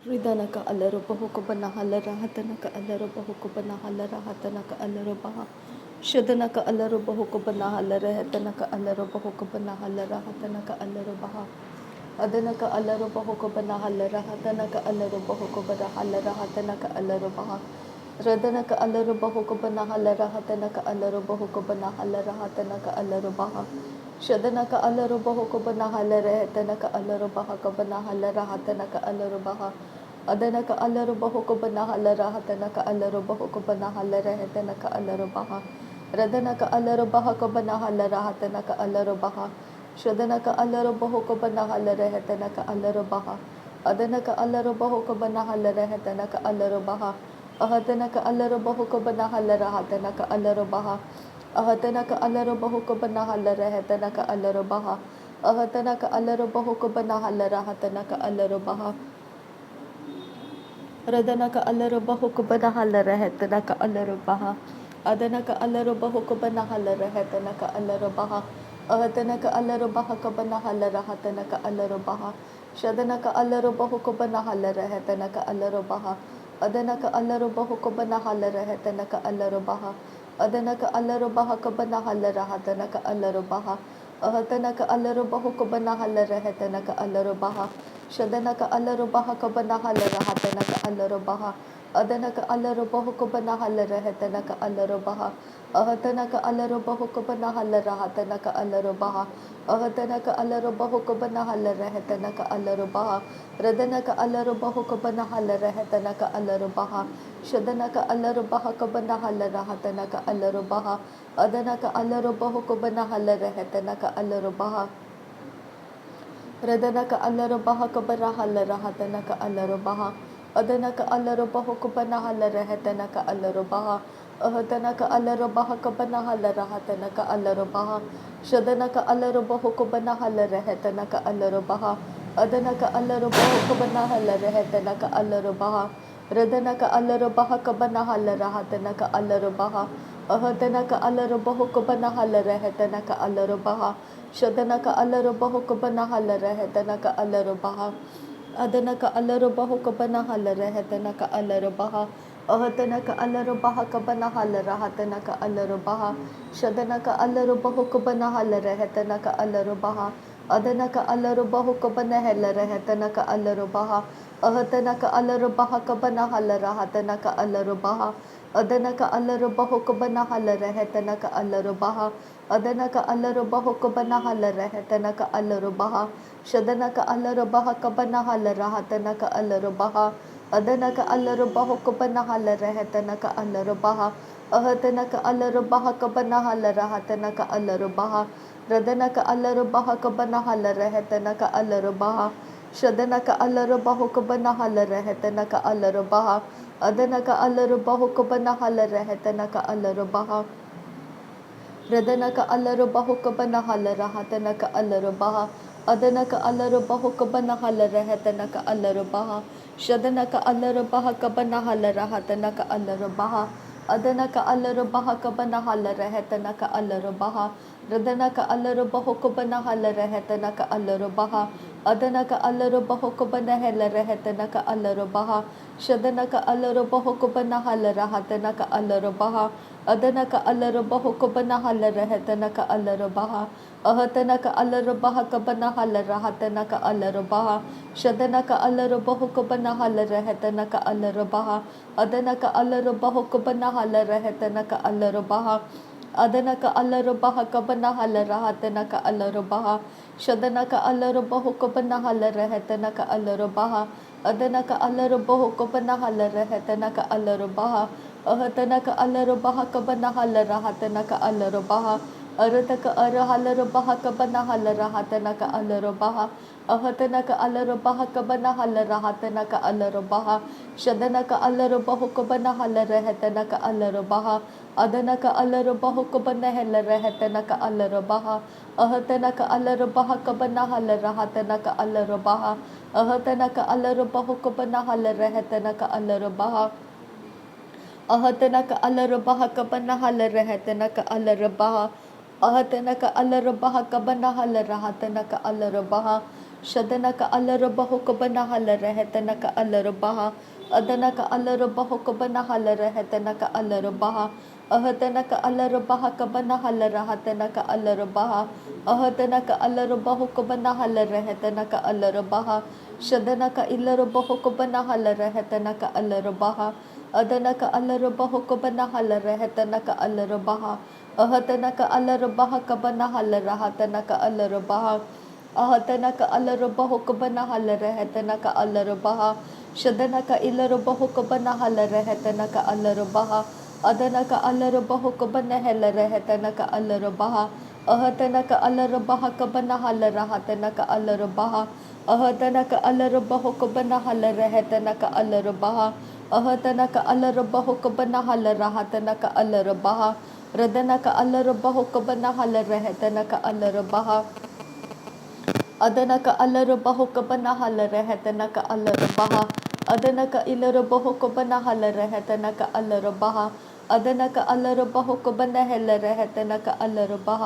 Ridanaka alarubahuko banahala rahatanaka alarubahuko banahala rahatanaka alarubaha. Shadanaka alarubahuko banahala rahatanaka alarubahuko banahala rahatanaka alarubaha. Adanaka alarubahuko banahala rahatanaka alarubahuko banahala rahatanaka alarubaha. Radanaka alarubahuko banahala rahatanaka alarubahuko banahala rahatanaka alarubaha. Shadanaka alarubahuko banahala rahatanaka alarubaha banahala rahatanaka alarubaha. Adanaka alarubahuko banahala rahatanaka alarubahuko banahala rahatanaka alarubaha. Radanaka alarubahuko banahala rahatanaka alarubaha. Shadanaka alarubahuko banahala rahatanaka alarubaha. Adanaka alarubahuko banahala rahatanaka alarubaha. Ahatanaka alarubahuko banahala rahatanaka alarubaha. Ahatanaka alarubahuko banahala rahatanaka alarubaha. Ahatanaka alarubahuko banahala rahatanaka alarubaha. Radanaka alarubahuko banahala rahatanaka alarubaha. Adanaka alarubahuko banahala rahatanaka alarubaha. Ahatanaka alarubahaka banahala rahatanaka alarubaha. Shadanaka alarubahuko banahala rahatanaka alarubaha. Adanaka alarubahuko banahala rahatanaka alarubaha. Adanaka alarubahaka banahala rahatanaka alarubaha. Ahatanaka alarubahuko banahala rahatanaka alarubaha. Shadanaka alarubahaka banahala rahatanaka alarubaha. Adanaka alarubahuko banahala rahatanaka alarubaha. Ahatanaka alarubahuko banahala rahatanaka alarubaha. Ahatanaka alarubahuko banahala rahatanaka alarubaha. Radanaka alarubahuko banahala rahatanaka alarubaha. Shadanaka alarubahaka banahala rahatanaka alarubaha. Adanaka alarubahuko banahala rahatanaka alarubaha. Radanaka alarubahaka banahala rahatanaka alarubaha. Adanaka alarubahuko banahala rahatanaka alarubaha. Ahatanaka alarubahaka banahala rahatanaka alarubaha. Shadanaka alarubahuko banahala rahatanaka alarubaha. Adanaka alarubahuko banahala rahatanaka alarubaha. Radanaka alarubahaka banahala rahatanaka alarubaha. Ahatanaka alarubahuko banahala rahatanaka alarubaha. Shadanaka alarubahuko banahala rahatanaka alarubaha. Adanaka alarubahuko banahala rahatanaka alarubaha. Ahatanaka alarubahaka banahala rahatanaka alarubaha. Shadanaka alarubahuko banahala rahatanaka alarubaha. Adanaka alarubahuko banahala rahatanaka alarubaha. Ahatanaka alarubahaka banahala rahatanaka alarubaha. Adanaka alarubahuko banahala rahatanaka alarubaha. Adanaka alarubahuko banahala rahatanaka alarubaha. Shadanaka alarubahaka banahala rahatanaka alarubaha. Adanaka alarubahuko banahala rahatanaka alarubaha. Ahatanaka alarubahaka banahala rahatanaka alarubaha. Radanaka alarubahaka banahala rahatanaka alarubaha. Shadanaka alarubahuko banahala rahatanaka alarubaha. Adanaka alarubahuko banahala rahatanaka alarubaha. Radanaka alarubahuka banahala rahatanaka alarubaha. Adanaka alarubahuka banahala rahatanaka alarubaha. Shadanaka alarubahaka banahala rahatanaka alarubaha. Adanaka alarubahaka banahala rahatanaka alarubaha. Radanaka alarubahuka banahala rahatanaka alarubaha. Adanaka alarubahuka banahala rahatanaka alarubaha. Shadanaka alarubahuka banahala rahatanaka alarubaha. Adanaka alarubahuko banahala rahatanaka alarubaha. Ahatanaka alarubahaka banahala rahatanaka alarubaha. Shadanaka alarubahuko banahala rahatanaka alarubaha. Adanaka alarubahuko banahala rahatanaka alarubaha. Adanaka alarubahaka banahala rahatanaka alarubaha. Shadanaka alarubahuko banahala rahatanaka alarubaha. Adanaka alarubahuko banahala rahatanaka alarubaha. Ahatanaka alarubahaka banahala rahatanaka alarubaha. Arataka arahalarubahaka banahala rahatanaka alarubaha. Ahatanaka alarubahaka banahala rahatanaka alarubaha. Shadanaka alarubahuko banahala rahatanaka alarubaha. Adanaka alarubahuko banahala rahatanaka alarubaha. Ahatanaka alarubahaka banahala rahatanaka alarubaha. Ahatanaka alarubahuko banahala rahatanaka alarubaha. Ahatanaka alarubahaka banahala rahatanaka alarabaha. Ahatanaka alarubahaka banahala rahatanaka alarabaha. शदनक अलरबह कबनहल रहतनक अलरबह अदनक अलरबह कबनहल रहतनक अलरबह अहतनक अलरबह कबनहल रहतनक अलरबह अहतनक अलरबह कबनहल रहतनक अलरबह शदनक इलरबह कबनहल रहतनक अलरबह अदनक अलरबह कबनहल रहतनक अलरबह अहतनक अलरबह कबनहल रहतनक अलरबह अहतनक अलरबह कबनहल रहतनक अलरबह शदनक इलरबह कबनहल रहतनक अलरबह अदनक अलरबह कबनहल रहतनक अलरबह अहतनक अलरबह कबनहल रहतनक अलरबह अहतनक अलरबह कबनहल रहतनक अलरबह अहतनक अलरबह कबनहल रहतनक अलरबह रदनक अलरबह कबनहल रहतनक अलरबह अदनक अलरबह कबनहल रहतनक अलरबह अदनक इलरबह कबनहल रहतनक अलरबह अदनक अलरबह कबनहल रहतनक अलरबह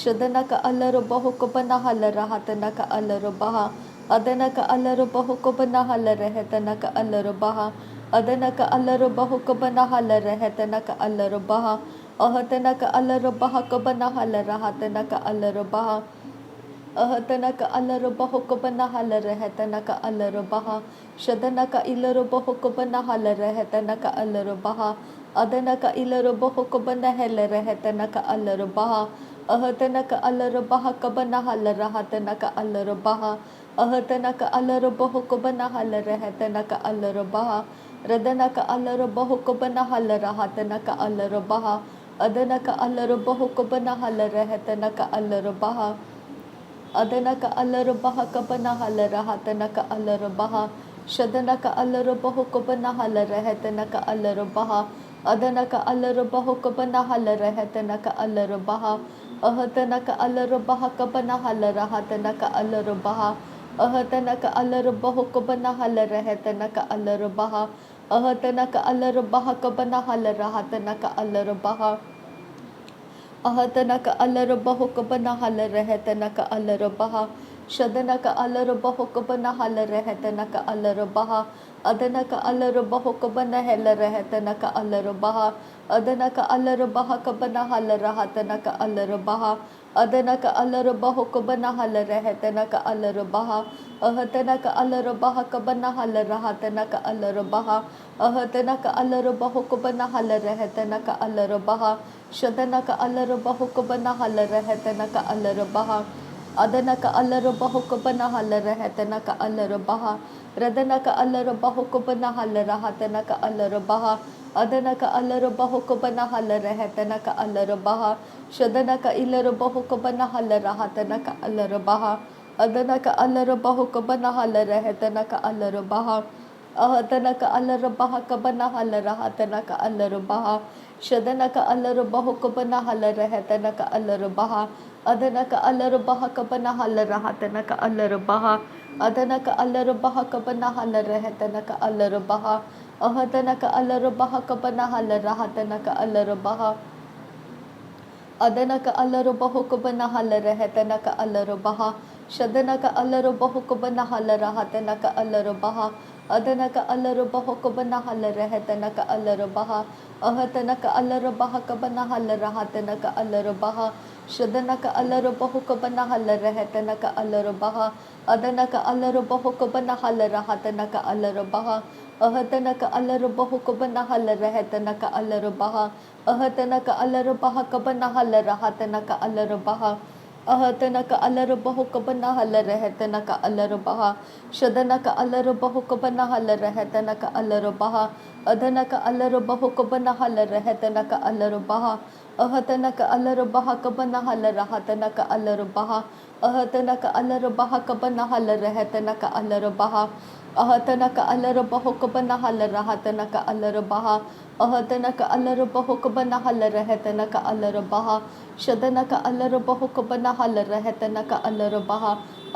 शदनक अलरबह कबनहल रहतनक अलरबह अदनक अलरबह कबनहल रहतनक अलरबह अदनक अलरबह कबनहल रहतनक अलरबह अहतनक अलरबह कबनहल रहतनक अलरबह अहतनक अलरबह कबनहल रहतनक अलरबह शदनक इलरबह कबनहल रहतनक अलरबह अदनक इलरबह कबनहल रहतनक अलरबह अहतनक अलरबह कबनहल रहतनक अलरबह अहतनक अलरबह कबनहल रहतनक अलरबह रदनक अलरबह कबनहल रहतनक अलरबह अदनक अलरबह कबनहल रहतनक अलरबह अदनक अलरबह कबनहल रहतनक अलरबह शदनक अलरबह कबनहल रहतनक अलरबह अदनक अलरबह कबनहल रहतनक अलरबह अहतनक अलरबह कबनहल रहतनक अलरबह अहतनक अलरबह कबनहल रहतनक अलरबह अहतनक अलरबह कबनहल रहतनक अलरबह अहतनक अलरबह कबनहल रहतनक अलरबह शदनक अलरबह कबनहल रहतनक अलरबह अदनक अलरबह कबनहल रहतनक अलरबह अदनक अलरबह कबनहल रहतनक अलरबह अदनक अलरबह कबनहल रहतनक अलरबह अहतनक अलरबह कबनहल रहतनक अलरबह अहतनक अलरबह कबनहल रहतनक अलरबह शदनक अलरबह कबनहल रहतनक अलरबह अदनक अलरबह कबनहल रहतनक अलरबह रदनक अलरबह कबनहल रहतनक अलरबह अदनक अलरबह कबनहल रहतनक अलरबह शदनक इलरबह कबनहल रहतनक अलरबह अदनक अलरबह कबनहल रहतनक अलरबह अहतनक अलरबह कबनहल रहतनक अलरबह शदनक अलरबह कबनहल रहतनक अलरबह अदनक अलरबह कबनहल रहतनक अलरबह अदनक अलरबह कबनहल रहतनक अलरबह अहतनक अलरबह कबनहल रहतनक अलरबह अदनक अलरबह कबनहल रहतनक अलरबह शदनक अलरबह कबनहल रहतनक अलरबह अदनक अलरबह कबनहल रहतनक अलरबह अहतनक अलरबह कबनहल रहतनक अलरबह शदनक अलरबह कबनहल रहतनक अलरबह अदनक अलरबह कबनहल रहतनक अलरबह अहतनक अलरबह कबनहल रहतनक अलरबह अहतनक अलरबह कबनहल रहतनक अलरबह अहतनक अलरबह कबनहल रहतनक अलरबह शदनक अलरबह कबनहल रहतनक अलरबह अदनक अलरबह कबनहल रहतनक अलरबह अहतनक अलरबह कबनहल रहतनक अलरबह अहतनक अलरबह कबनहल रहतनक अलरबह अहतनक अलरबह कबनहल रहतनक अलरबह अहतनक अलरबह कबनहल रहतनक अलरबह शदनक अलरबह कबनहल रहतनक अलरबह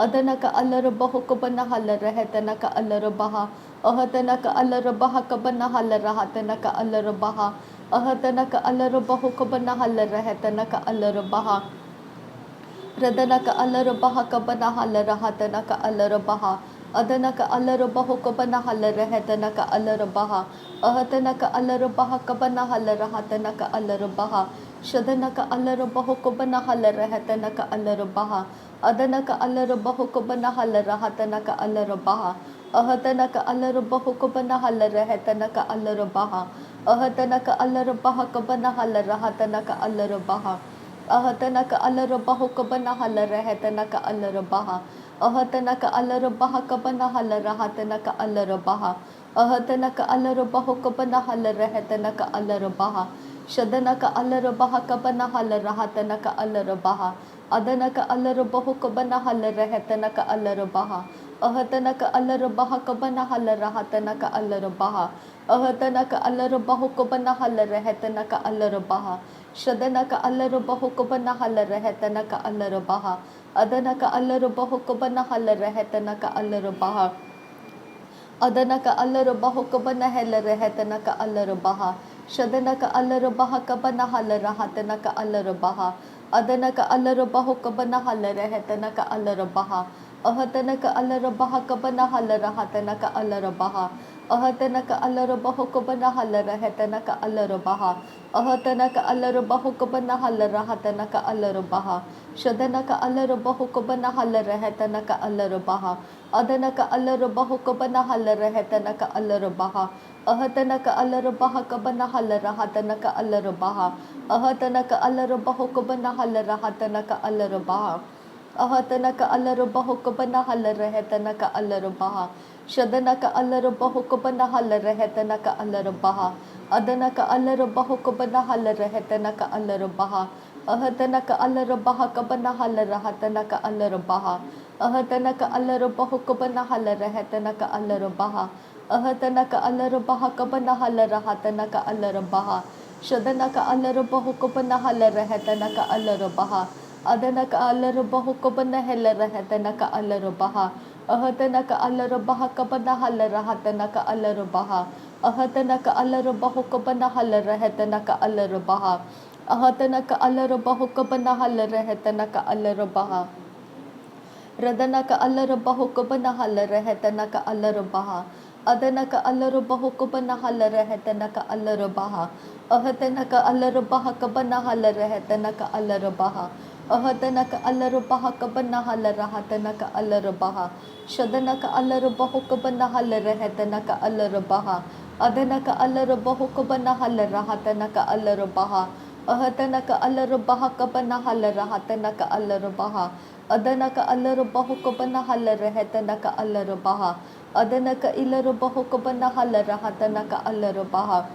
अदनक अलरबह कबनहल रहतनक अलरबह अहतनक अलरबह कबनहल रहतनक अलरबह अहतनक अलरबह कबनहल रहतनक अलरबह Radanaka Alarabaha Kabana Halarahatanaka Alarabaha Adanaka Alarabaho Kabana Halarahatanaka Alarabaha Ahatanaka Alarabaha Kabana Halarahatanaka Alarabaha Shadanaka Alarabaho Kabana Halarahatanaka Alarabaha Adanaka Alarabaho Kabana Halarahatanaka Alarabaha Ahatanaka Alarabaho Kabana Halarahatanaka Alarabaha Ahatanaka Alarabaha Kabana Halarahatanaka Alarabaha Ahatanaka Alarabaho Kabana Halarahatanaka Alarabaha Ahatanaka Alarabaha Kabana Halarahatanaka Alarabaha Ahatanaka Alarabaho Kabana Halarahatanaka Alarabaha Shadanaka Alarabaha Kabana Halarahatanaka Alarabaha Adanaka Alarabaho Kabana Halarahatanaka Alarabaha Ahatanaka Alarabaha Kabana Halarahatanaka Alarabaha Ahatanaka Alarabaho Kabana Halarahatanaka Alarabaha Shadanaka Alarabaho Kabana Halarahatanaka Alarabaha Adanaka Alarabaho Kabana Halarahatanaka Alarabaha Adanaka Alarabaho Kabana Halarahatanaka Alarabaha Shadanaka Alarabaha Kabana Halarahatanaka Alarabaha Adanaka Alarabaho Kabana Halarahatanaka Alarabaha Ahatanaka Alarabaha Kabana Halarahatanaka Alarabaha Ahatanaka Alarabaho Kabana Halarahatanaka Alarabaha Ahatanaka Alarabaho Kabana Halarahatanaka Alarabaha Shadanaka Alarabaho Kabana Halarahatanaka Alarabaha Adanaka Alarabaho Kabana Halarahatanaka Alarabaha Ahatanaka Alarabaha Kabana Halarahatanaka Alarabaha Ahatanaka Alarabaho Kabana Halarahatanaka Alarabaha Ahatanaka Alarabaho Kabana Halarahatanaka Alarabaha Shadanaka Alarabaho Kabana Halarahatanaka Alarabaha Adanaka Alarabaho Kabana Halarahatanaka Alarabaha Ahatanaka Alarabaha Kabana Halarahatanaka Alarabaha Ahatanaka Alarabaho Kabana Halarahatanaka Alarabaha Ahatanaka Alarabaha Kabana Halarahatanaka Alarabaha Shadanaka Alarabaho Kabana Halarahatanaka Alarabaha Adanaka Alarabaho Kabana Halarahatanaka Alarabaha Ahatanaka Alarabaha Kabana Halarahatanaka Alarabaha Ahatanaka Alarabaho Kabana Halarahatanaka Alarabaha Ahatanaka Alarabaho Kabana Halarahatanaka Alarabaha Radanaka Alarabaho Kabana Halarahatanaka Alarabaha Adanaka Alarabaho Kabana Halarahatanaka Alarabaha Ahatanaka Alarabaha Kabana Halarahatanaka Alarabaha Ahatanaka Alarabaha Kabana Halarahatanaka Alarabaha Shadanaka Alarabaho Kabana Halarahatanaka Alarabaha Adanaka Alarabaho Kabana Halarahatanaka Alarabaha Ahatanaka Alarabaha Kabana Halarahatanaka Alarabaha Adanaka Alarabaho Kabana Halarahatanaka Alarabaha Adanaka Ilarabaho Kabana Halarahatanaka Alarabaha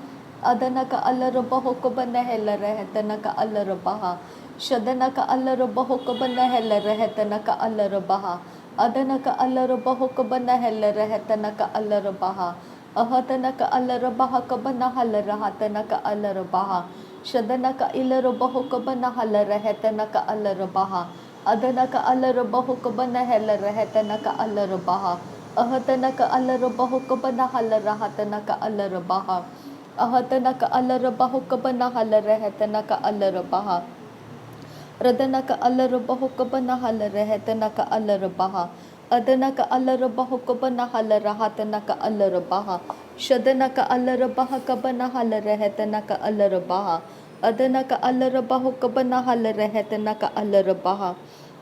Adanaka Alarabaho Kabana Halarahatanaka Alarabaha Shadanaka Alarabaho Kabana Halarahatanaka Alarabaha Adanaka Alarabaho Kabana Halarahatanaka Alarabaha Ahatanaka Alarabaha Kabana Halarahatanaka Alarabaha Shadanaka Ilarabaho Kabana Halarahatanaka Alarabaha Adanaka Alarabaho Kabana Halarahatanaka Alarabaha Ahatanaka Alarabaho Kabana Halarahatanaka Alarabaha Ahatanaka Alarabaho Kabana Halarahatanaka Alarabaha Radanaka Alarabaho Kabana Halarahatanaka Alarabaha Adanaka Alarabaho Kabana Halarahatanaka Alarabaha Shadanaka Alarabaha Kabana Halarahatanaka Alarabaha Adanaka Alarabaho Kabana Halarahatanaka Alarabaha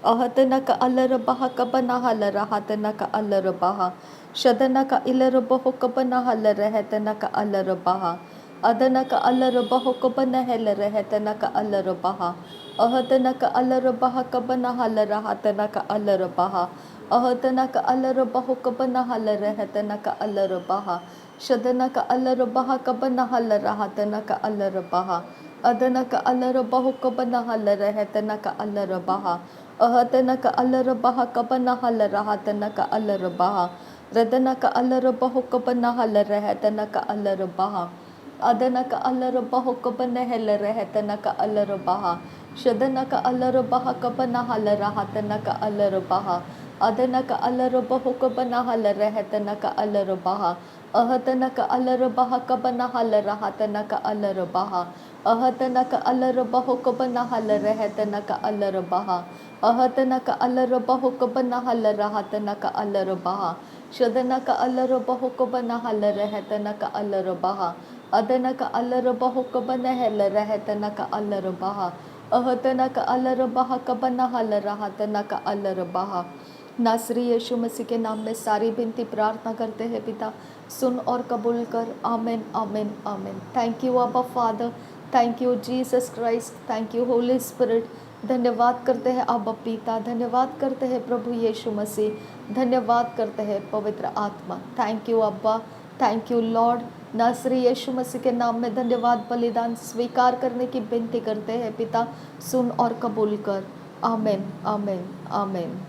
Ahatanaka Alarabaha Kabana Halarahatanaka Alarabaha Shadanaka Ilarabaho Kabana Halarahatanaka Alarabaha Adanaka Alarabaho Kabana Halarahatanaka Alarabaha Ahatanaka Alarabaha Kabana Halarahatanaka Alarabaha Ahatanaka Alarabaho Kabana Halarahatanaka Alarabaha Shadanaka Alarabaha Kabana Halarahatanaka Alarabaha Adanaka Alarabaho Kabana Halarahatanaka Alarabaha Ahatanaka Alarabaha Kabana Halarahatanaka Alarabaha Radanaka Alarabaho Kabana Halarahatanaka Alarabaha Adanaka Alarabaho Kabana Halarahatanaka Alarabaha Shadanaka Alarabaha Kabana Halarahatanaka Alarabaha Adanaka Alarabaho Kabana Halarahatanaka Alarabaha Ahatanaka Alarabaha Kabana Halarahatanaka Alarabaha Ahatanaka Alarabaho Kabana Halarahatanaka Alarabaha अहतना का अलर बहुक बना हल रहतना का अलर बहा शदना का अलर बहुक बना हल रहतना का अलर बहा अदना का अलर बहुक बना हल रहतना का अलर बहा अहतना का अलर बहा का बना हल रहतना का अलर बहा। नासरी यीशु मसीह के नाम में सारी विनती प्रार्थना करते हैं पिता, सुन और कबूल कर। आमीन आमीन आमीन। थैंक यू अब्बा father, thank you Jesus Christ, thank you Holi spirit. धन्यवाद करते हैं अब्बा पिता, धन्यवाद करते हैं प्रभु यीशु मसीह, धन्यवाद करते हैं पवित्र आत्मा। थैंक यू अब्बा, थैंक यू लॉर्ड। नासरी यीशु मसीह के नाम में धन्यवाद बलिदान स्वीकार करने की विनती करते हैं पिता, सुन और कबूल कर। आमीन आमीन आमीन।